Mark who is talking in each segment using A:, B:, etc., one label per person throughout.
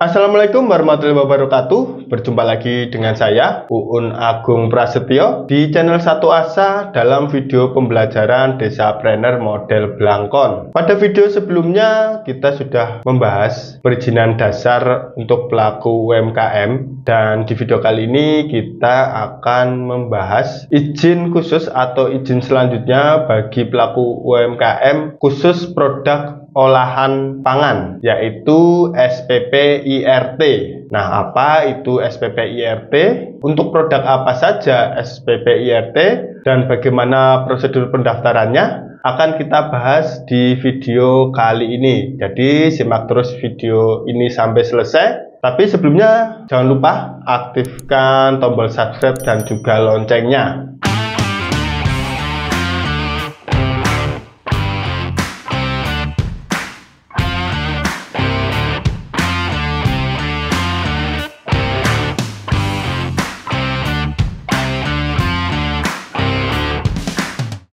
A: Assalamualaikum warahmatullahi wabarakatuh. Berjumpa lagi dengan saya Uun Agung Prasetyo di channel 1 Asa dalam video pembelajaran Desapreneur model Blangkon. Pada video sebelumnya kita sudah membahas perizinan dasar untuk pelaku UMKM, dan di video kali ini kita akan membahas izin khusus atau izin selanjutnya bagi pelaku UMKM khusus produk olahan pangan, yaitu SPP IRT. Nah, apa itu SPP IRT? Untuk produk apa saja SPP IRT dan bagaimana prosedur pendaftarannya akan kita bahas di video kali ini. Jadi simak terus video ini sampai selesai. Tapi sebelumnya jangan lupa aktifkan tombol subscribe dan juga loncengnya.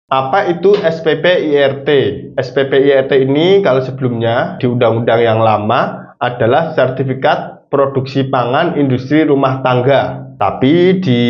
A: Apa itu SPP IRT? SPP IRT ini kalau sebelumnya di undang-undang yang lama adalah sertifikat produksi pangan industri rumah tangga. Tapi di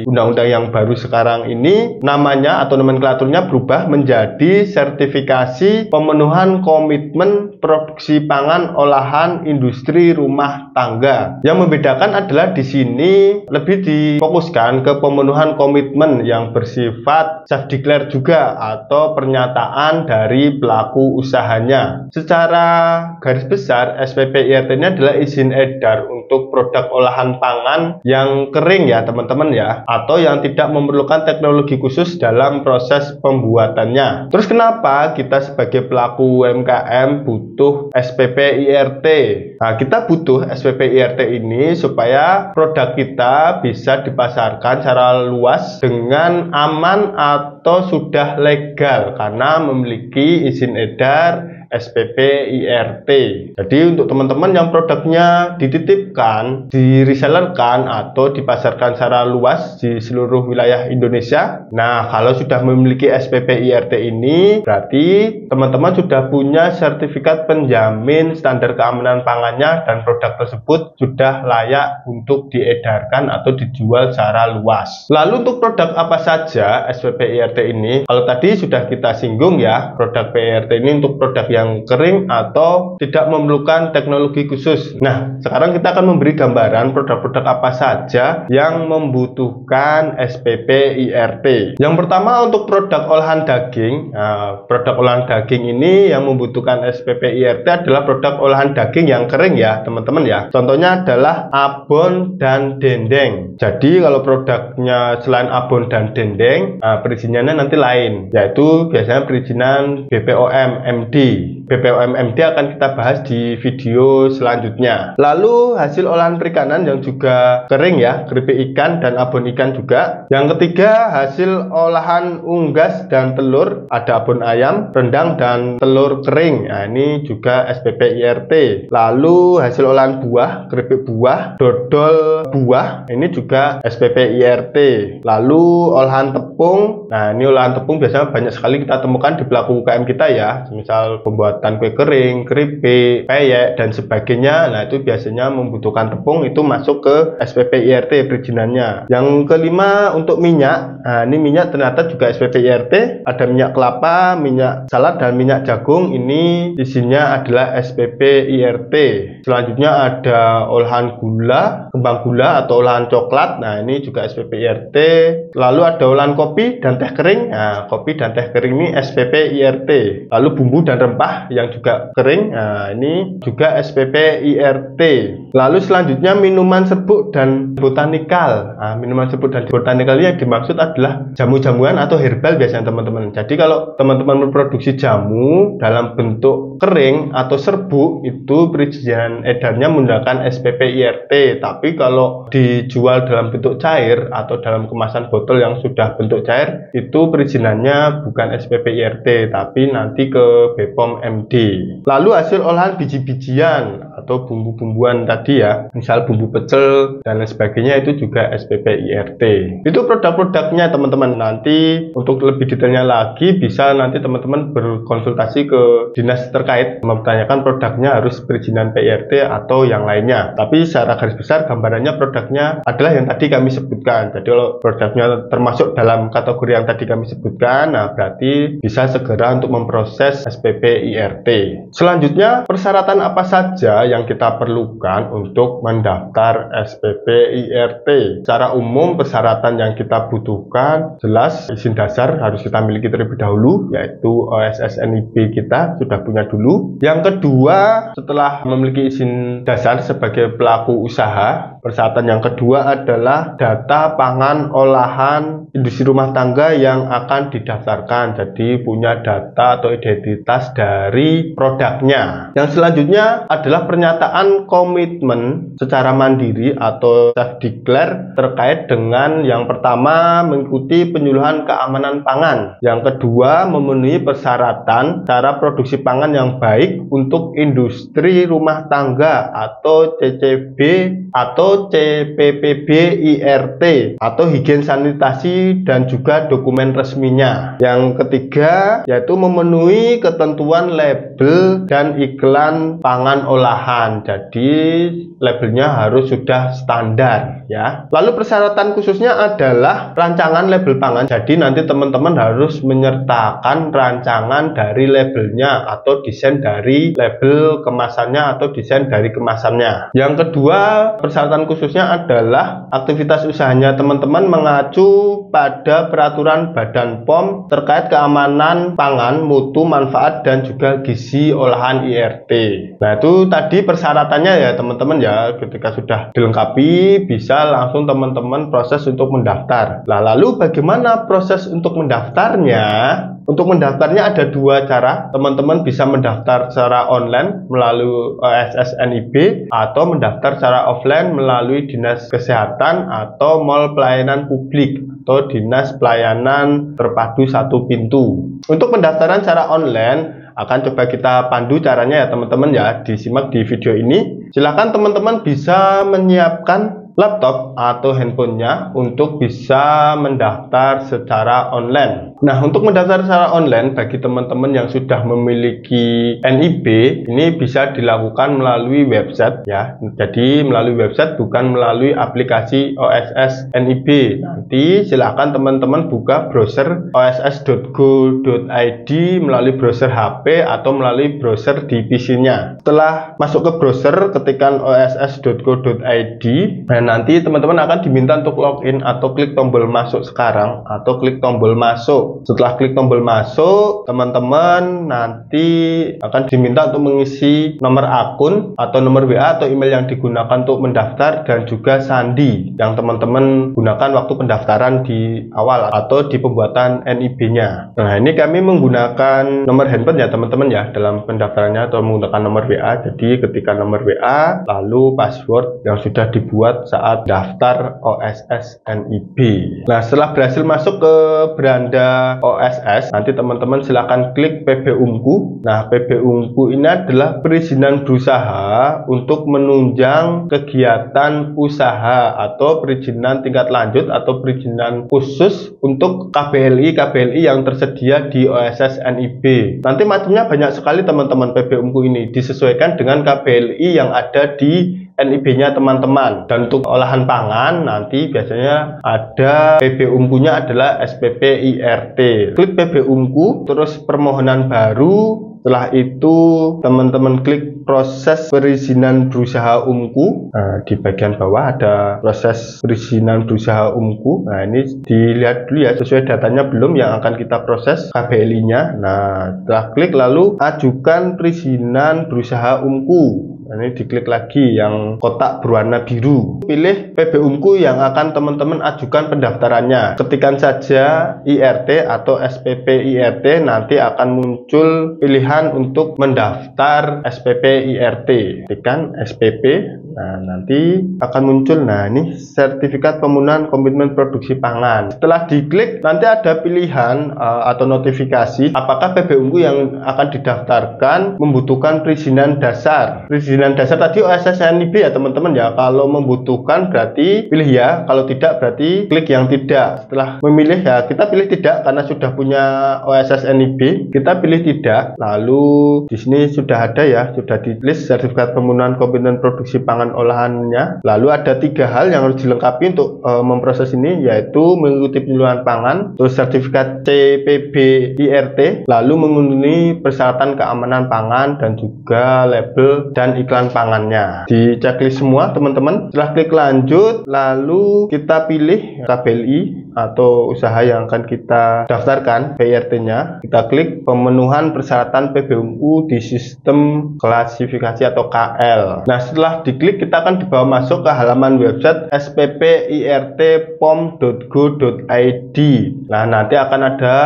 A: undang-undang yang baru sekarang ini namanya atau nomenklaturnya berubah menjadi sertifikasi pemenuhan komitmen produksi pangan olahan industri rumah tangga. Yang membedakan adalah di sini lebih difokuskan ke pemenuhan komitmen yang bersifat self declare juga atau pernyataan dari pelaku usahanya. Secara garis besar SPP IRT ini adalah izin edar untuk produk olahan pangan yang kering ya teman-teman ya, atau yang tidak memerlukan teknologi khusus dalam proses pembuatannya. Terus kenapa kita sebagai pelaku UMKM butuh SPP IRT? Nah, kita butuh SPP IRT ini supaya produk kita bisa dipasarkan secara luas dengan aman atau sudah legal karena memiliki izin edar SPP IRT. Jadi untuk teman-teman yang produknya dititipkan, diresellerkan atau dipasarkan secara luas di seluruh wilayah Indonesia, nah kalau sudah memiliki SPP IRT ini berarti teman-teman sudah punya sertifikat penjamin standar keamanan pangannya dan produk tersebut sudah layak untuk diedarkan atau dijual secara luas. Lalu untuk produk apa saja SPP IRT ini? Kalau tadi sudah kita singgung ya, produk PIRT ini untuk produk yang kering atau tidak memerlukan teknologi khusus. Nah, sekarang kita akan memberi gambaran produk-produk apa saja yang membutuhkan SPP IRT. Yang pertama untuk produk olahan daging. Nah, produk olahan daging ini yang membutuhkan SPP IRT adalah produk olahan daging yang kering ya teman-teman ya. Contohnya adalah abon dan dendeng. Jadi kalau produknya selain abon dan dendeng, perizinannya nanti lain, yaitu biasanya perizinan BPOM MD. BPOM MD akan kita bahas di video selanjutnya. Lalu hasil olahan perikanan yang juga kering ya, keripik ikan dan abon ikan juga. Yang ketiga hasil olahan unggas dan telur, ada abon ayam, rendang dan telur kering. Nah, ini juga SPP IRT. Lalu hasil olahan buah, keripik buah, dodol buah, ini juga SPP IRT. Lalu olahan tepung. Nah, ini olahan tepung biasanya banyak sekali kita temukan di pelaku UKM kita ya, misal pembuatan kue kering, keripik, peyek dan sebagainya. Nah, itu biasanya membutuhkan tepung, itu masuk ke SPP IRT perizinannya. Yang kelima untuk minyak. Nah, ini minyak ternyata juga SPP IRT. Ada minyak kelapa, minyak salad dan minyak jagung. Ini izinnya adalah SPP IRT. Selanjutnya ada olahan gula, kembang gula atau olahan coklat. Nah, ini juga SPP IRT. Lalu ada olahan kopi dan teh kering. Nah, kopi dan teh kering ini SPP IRT. Lalu bumbu dan rempah yang juga kering. Nah, ini juga SPP IRT. Lalu selanjutnya minuman serbuk dan botanikal. Nah, minuman serbuk dan botanikal ini yang dimaksud adalah jamu-jamuan atau herbal biasanya teman-teman. Jadi kalau teman-teman memproduksi jamu dalam bentuk kering atau serbuk, itu perizinan edarnya menggunakan SPP IRT. Tapi kalau dijual dalam bentuk cair atau dalam kemasan botol yang sudah bentuk cair, itu perizinannya bukan SPP IRT tapi nanti ke BPOM MD. Lalu hasil olahan biji-bijian. atau bumbu-bumbuan tadi ya, misal bumbu pecel dan lain sebagainya, itu juga SPP IRT. Itu produk-produknya teman-teman. Nanti untuk lebih detailnya lagi bisa nanti teman-teman berkonsultasi ke dinas terkait mempertanyakan produknya harus perizinan PIRT atau yang lainnya. Tapi secara garis besar gambarannya produknya adalah yang tadi kami sebutkan. Jadi kalau produknya termasuk dalam kategori yang tadi kami sebutkan, nah berarti bisa segera untuk memproses SPP IRT. Selanjutnya, persyaratan apa saja yang kita perlukan untuk mendaftar SPP IRT? Secara umum persyaratan yang kita butuhkan jelas izin dasar harus kita miliki terlebih dahulu, yaitu OSS NIB kita sudah punya dulu. Yang kedua, setelah memiliki izin dasar sebagai pelaku usaha, persyaratan yang kedua adalah data pangan olahan industri rumah tangga yang akan didaftarkan. Jadi punya data atau identitas dari produknya. Yang selanjutnya adalah pernyataan komitmen secara mandiri atau self-declare terkait dengan yang pertama mengikuti penyuluhan keamanan pangan. Yang kedua memenuhi persyaratan cara produksi pangan yang baik untuk industri rumah tangga atau CCB atau CPPB IRT atau higien sanitasi dan juga dokumen resminya. Yang ketiga yaitu memenuhi ketentuan label dan iklan pangan olahan. Jadi labelnya harus sudah standar ya. Lalu persyaratan khususnya adalah rancangan label pangan. Jadi nanti teman-teman harus menyertakan rancangan dari labelnya atau desain dari label kemasannya atau desain dari kemasannya. Yang kedua, persyaratan khususnya adalah aktivitas usahanya teman-teman mengacu pada peraturan Badan POM terkait keamanan pangan, mutu, manfaat, dan juga gizi olahan IRT. Nah itu tadi persyaratannya ya teman-teman ya. Ketika sudah dilengkapi bisa langsung teman-teman proses untuk mendaftar. Nah lalu bagaimana proses untuk mendaftarnya? Untuk mendaftarnya ada dua cara. Teman-teman bisa mendaftar secara online melalui OSS NIB atau mendaftar secara offline melalui Dinas Kesehatan atau Mall Pelayanan Publik atau Dinas Pelayanan Terpadu Satu Pintu. Untuk pendaftaran secara online akan coba kita pandu caranya ya teman-teman ya, disimak di video ini. Silakan teman-teman bisa menyiapkan laptop atau handphonenya untuk bisa mendaftar secara online. Nah, untuk mendaftar secara online bagi teman-teman yang sudah memiliki NIB, ini bisa dilakukan melalui website ya. Jadi melalui website bukan melalui aplikasi OSS NIB. Nanti silakan teman-teman buka browser oss.go.id melalui browser HP atau melalui browser di PC-nya. Setelah masuk ke browser, ketikkan oss.go.id. Nah, nanti teman-teman akan diminta untuk login atau klik tombol masuk sekarang atau klik tombol masuk. Setelah klik tombol masuk, teman-teman nanti akan diminta untuk mengisi nomor akun atau nomor WA atau email yang digunakan untuk mendaftar dan juga sandi yang teman-teman gunakan waktu pendaftaran di awal atau di pembuatan NIB-nya. Nah, ini kami menggunakan nomor handphone ya teman-teman ya dalam pendaftarannya atau menggunakan nomor WA. Jadi ketika nomor WA lalu password yang sudah dibuat saat daftar OSS NIB. Nah, setelah berhasil masuk ke beranda OSS, nanti teman-teman silahkan klik PB Unku. Nah, PB Unku ini adalah perizinan berusaha untuk menunjang kegiatan usaha atau perizinan tingkat lanjut atau perizinan khusus untuk KBLI yang tersedia di OSS NIB. Nanti macamnya banyak sekali teman-teman PB Unku ini, disesuaikan dengan KBLI yang ada di NIB-nya teman-teman. Dan untuk olahan pangan nanti biasanya ada PB Unkunya adalah SPP IRT. Klik PB Unku, terus permohonan baru. Setelah itu teman-teman klik proses perizinan berusaha Unku. Nah, di bagian bawah ada proses perizinan berusaha Unku. Nah, ini dilihat dulu ya sesuai datanya belum yang akan kita proses KBLI-nya. Nah, setelah klik lalu ajukan perizinan berusaha Unku. Nah, ini diklik lagi yang kotak berwarna biru. Pilih PB Unku yang akan teman-teman ajukan pendaftarannya. Ketikkan saja IRT atau SPP IRT, nanti akan muncul pilihan untuk mendaftar SPP IRT. Ketikkan SPP. Nah, nanti akan muncul, nah ini sertifikat pemenuhan komitmen produksi pangan. Setelah diklik, nanti ada pilihan atau notifikasi apakah PB Unku yang akan didaftarkan membutuhkan perizinan dasar. Perizinan perizinan dasar tadi OSS NIB ya teman-teman ya. Kalau membutuhkan berarti pilih ya, kalau tidak berarti klik yang tidak. Setelah memilih ya kita pilih tidak karena sudah punya OSS NIB, kita pilih tidak. Lalu di sini sudah ada ya, sudah di list sertifikat pemenuhan komitmen produksi pangan olahannya. Lalu ada 3 hal yang harus dilengkapi untuk memproses ini, yaitu mengikuti penyuluhan pangan, terus sertifikat CPB-IRT, lalu memenuhi persyaratan keamanan pangan dan juga label dan iklan pangannya. Di checklist semua teman-teman. Setelah klik lanjut, lalu kita pilih KBLI atau usaha yang akan kita daftarkan PIRT-nya. Kita klik pemenuhan persyaratan PBUMU di sistem klasifikasi atau KL. Nah, setelah diklik kita akan dibawa masuk ke halaman website sppirtpom.go.id. Nah, nanti akan ada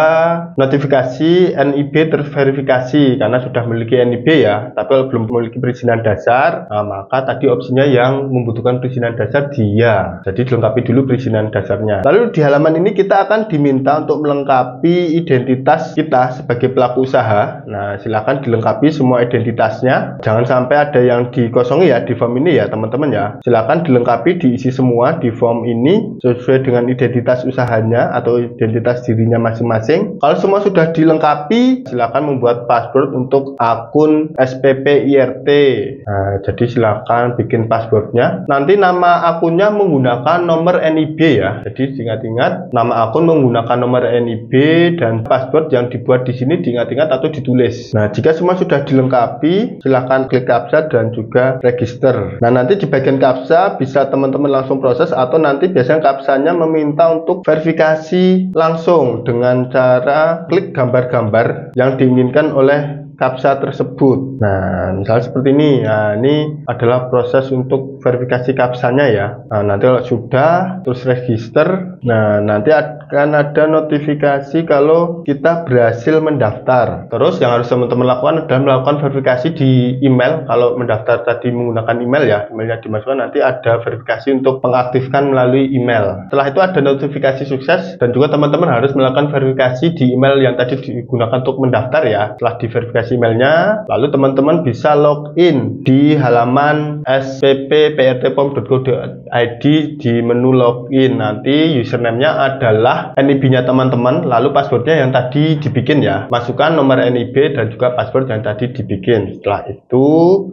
A: notifikasi NIB terverifikasi karena sudah memiliki NIB ya, tapi kalau belum memiliki perizinan dasar, nah, maka tadi opsinya yang membutuhkan perizinan dasar dia. Jadi dilengkapi dulu perizinan dasarnya. Lalu di halaman ini kita akan diminta untuk melengkapi identitas kita sebagai pelaku usaha. Nah, silakan dilengkapi semua identitasnya. Jangan sampai ada yang dikosongi ya di form ini ya teman-teman ya. Silakan dilengkapi, diisi semua di form ini sesuai dengan identitas usahanya atau identitas dirinya masing-masing. Kalau semua sudah dilengkapi, silakan membuat password untuk akun SPP IRT. Nah, jadi silakan bikin passwordnya. Nanti nama akunnya menggunakan nomor NIB ya. Jadi diingat-ingat, nama akun menggunakan nomor NIB dan password yang dibuat di sini diingat-ingat atau ditulis. Nah, jika semua sudah dilengkapi, silakan klik captcha dan juga register. Nah, nanti di bagian captcha bisa teman-teman langsung proses atau nanti biasanya captcha-nya meminta untuk verifikasi langsung dengan cara klik gambar-gambar yang diinginkan oleh captcha tersebut. Nah, misalnya seperti ini. Nah, ini adalah proses untuk verifikasi captcha-nya ya. Nah, nanti kalau sudah terus register, nah nanti akan ada notifikasi kalau kita berhasil mendaftar. Terus yang harus teman-teman lakukan adalah melakukan verifikasi di email. Kalau mendaftar tadi menggunakan email ya, emailnya dimasukkan, nanti ada verifikasi untuk mengaktifkan melalui email. Setelah itu ada notifikasi sukses dan juga teman-teman harus melakukan verifikasi di email yang tadi digunakan untuk mendaftar ya. Setelah diverifikasi emailnya, lalu teman-teman bisa login di halaman sppirtpom.go.id di menu login. Nanti username-nya adalah NIB-nya teman-teman, lalu passwordnya yang tadi dibikin ya. Masukkan nomor NIB dan juga password yang tadi dibikin. Setelah itu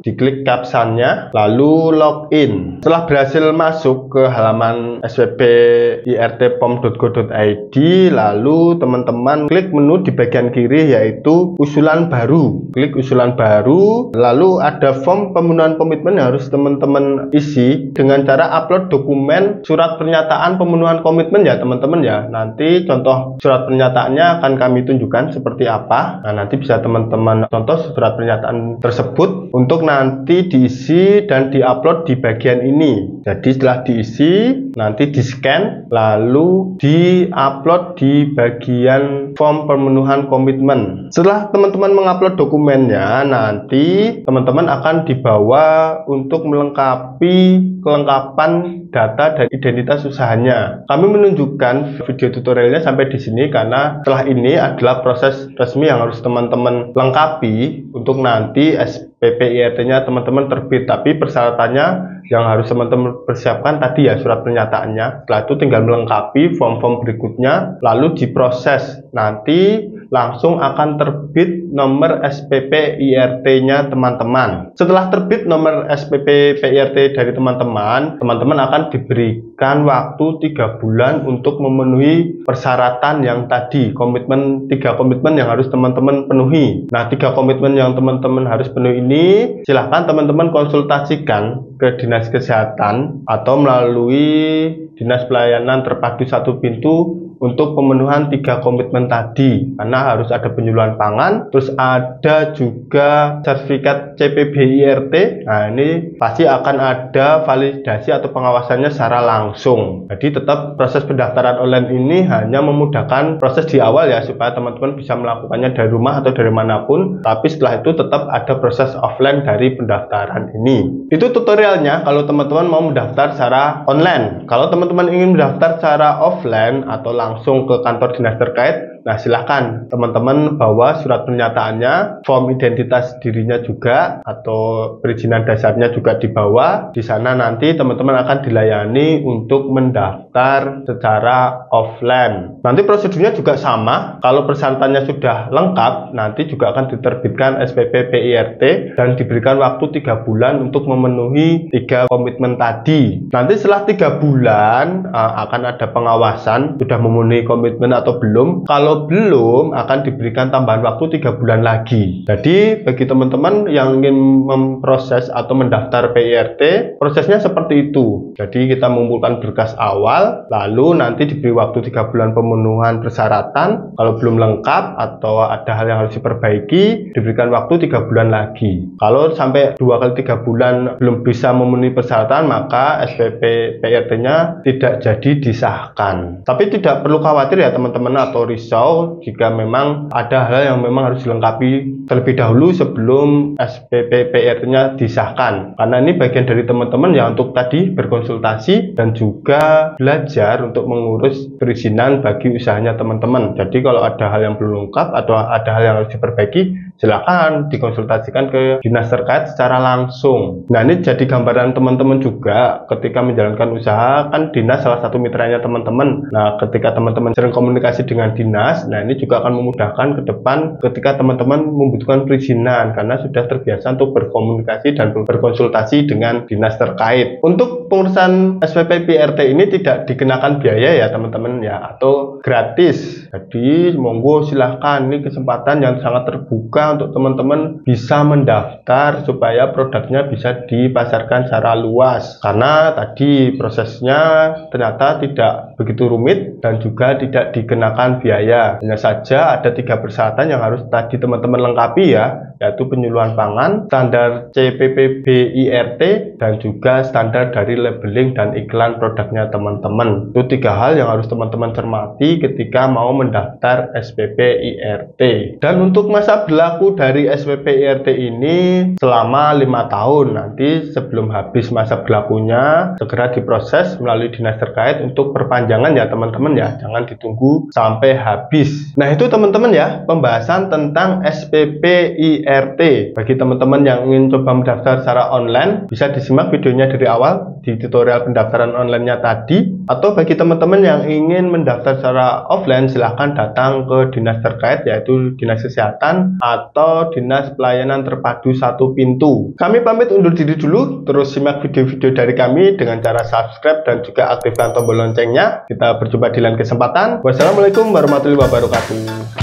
A: diklik captcha-nya, lalu login. Setelah berhasil masuk ke halaman sppirtpom.go.id, lalu teman-teman klik menu di bagian kiri yaitu usulan baru. Klik usulan baru, lalu ada form pemenuhan komitmen yang harus teman-teman isi dengan cara upload dokumen surat pernyataan pemenuhan komitmen ya teman-teman ya. Nanti contoh surat pernyataannya akan kami tunjukkan seperti apa. Nah, nanti bisa teman-teman contoh surat pernyataan tersebut untuk nanti diisi dan diupload di bagian ini. Jadi setelah diisi, nanti di scan, lalu diupload di bagian form pemenuhan komitmen. Setelah teman-teman mengupload dokumennya, nanti teman-teman akan dibawa untuk melengkapi kelengkapan data dan identitas usahanya. Kami menunjukkan video tutorialnya sampai di sini karena setelah ini adalah proses resmi yang harus teman-teman lengkapi untuk nanti SPP IRT-nya teman-teman terbit. Tapi persyaratannya yang harus teman-teman persiapkan tadi ya surat pernyataannya. Setelah itu tinggal melengkapi form-form berikutnya, lalu diproses. Nanti langsung akan terbit nomor SPP IRT-nya teman-teman. Setelah terbit nomor SPP PIRT dari teman-teman, teman-teman akan diberikan waktu 3 bulan untuk memenuhi persyaratan yang tadi, 3 komitmen yang harus teman-teman penuhi. Nah, 3 komitmen yang teman-teman harus penuhi ini, silahkan teman-teman konsultasikan ke Dinas Kesehatan atau melalui Dinas Pelayanan Terpadu Satu Pintu untuk pemenuhan 3 komitmen tadi, karena harus ada penyuluhan pangan, terus ada juga sertifikat CPB-IRT. Nah, ini pasti akan ada validasi atau pengawasannya secara langsung. Jadi tetap proses pendaftaran online ini hanya memudahkan proses di awal ya, supaya teman-teman bisa melakukannya dari rumah atau dari manapun, tapi setelah itu tetap ada proses offline dari pendaftaran ini. Itu tutorialnya kalau teman-teman mau mendaftar secara online. Kalau teman-teman ingin mendaftar secara offline atau langsung ke kantor dinas terkait, Nah, silahkan teman-teman bawa surat pernyataannya, form identitas dirinya juga, atau perizinan dasarnya juga dibawa. Di sana nanti teman-teman akan dilayani untuk mendaftar secara offline. Nanti prosedurnya juga sama. Kalau persyaratannya sudah lengkap, nanti juga akan diterbitkan SPP PIRT dan diberikan waktu 3 bulan untuk memenuhi 3 komitmen tadi. Nanti setelah 3 bulan akan ada pengawasan sudah memenuhi komitmen atau belum. Kalau belum, akan diberikan tambahan waktu 3 bulan lagi. Jadi bagi teman-teman yang ingin memproses atau mendaftar PIRT, prosesnya seperti itu. Jadi kita mengumpulkan berkas awal, lalu nanti diberi waktu 3 bulan pemenuhan persyaratan. Kalau belum lengkap atau ada hal yang harus diperbaiki, diberikan waktu 3 bulan lagi. Kalau sampai 2 kali 3 bulan belum bisa memenuhi persyaratan, maka SPP PIRT-nya tidak jadi disahkan. Tapi tidak perlu khawatir ya teman-teman atau risau jika memang ada hal yang memang harus dilengkapi terlebih dahulu sebelum SPP PIRT-nya disahkan. Karena ini bagian dari teman-teman ya untuk tadi berkonsultasi dan juga belajar untuk mengurus perizinan bagi usahanya teman-teman. Jadi kalau ada hal yang belum lengkap atau ada hal yang harus diperbaiki, silakan dikonsultasikan ke dinas terkait secara langsung. Nah, ini jadi gambaran teman-teman juga ketika menjalankan usaha, kan dinas salah satu mitranya teman-teman. Nah, ketika teman-teman sering komunikasi dengan dinas, nah ini juga akan memudahkan ke depan ketika teman-teman membutuhkan perizinan karena sudah terbiasa untuk berkomunikasi dan berkonsultasi dengan dinas terkait. Untuk pengurusan SPP PIRT ini tidak dikenakan biaya ya teman-teman ya, atau gratis. Jadi monggo silahkan, ini kesempatan yang sangat terbuka untuk teman-teman bisa mendaftar supaya produknya bisa dipasarkan secara luas. Karena tadi prosesnya ternyata tidak begitu rumit dan juga tidak dikenakan biaya. Hanya saja ada 3 persyaratan yang harus tadi teman-teman lengkapi ya, yaitu penyuluhan pangan, standar CPP BIRT, dan juga standar dari labeling dan iklan produknya teman-teman. Itu 3 hal yang harus teman-teman cermati ketika mau mendaftar SPP IRT. Dan untuk masa berlaku dari SPP IRT ini selama 5 tahun. Nanti sebelum habis masa berlakunya segera diproses melalui dinas terkait untuk perpanjangan ya teman-teman ya, jangan ditunggu sampai habis. Nah, itu teman-teman ya pembahasan tentang SPP IRT. Bagi teman-teman yang ingin coba mendaftar secara online, bisa disimak videonya dari awal di tutorial pendaftaran online-nya tadi. Atau bagi teman-teman yang ingin mendaftar secara offline, silahkan datang ke dinas terkait, yaitu dinas kesehatan atau dinas pelayanan terpadu satu pintu. Kami pamit undur diri dulu, terus simak video-video dari kami dengan cara subscribe dan juga aktifkan tombol loncengnya. Kita berjumpa di lain kesempatan. Wassalamualaikum warahmatullahi wabarakatuh.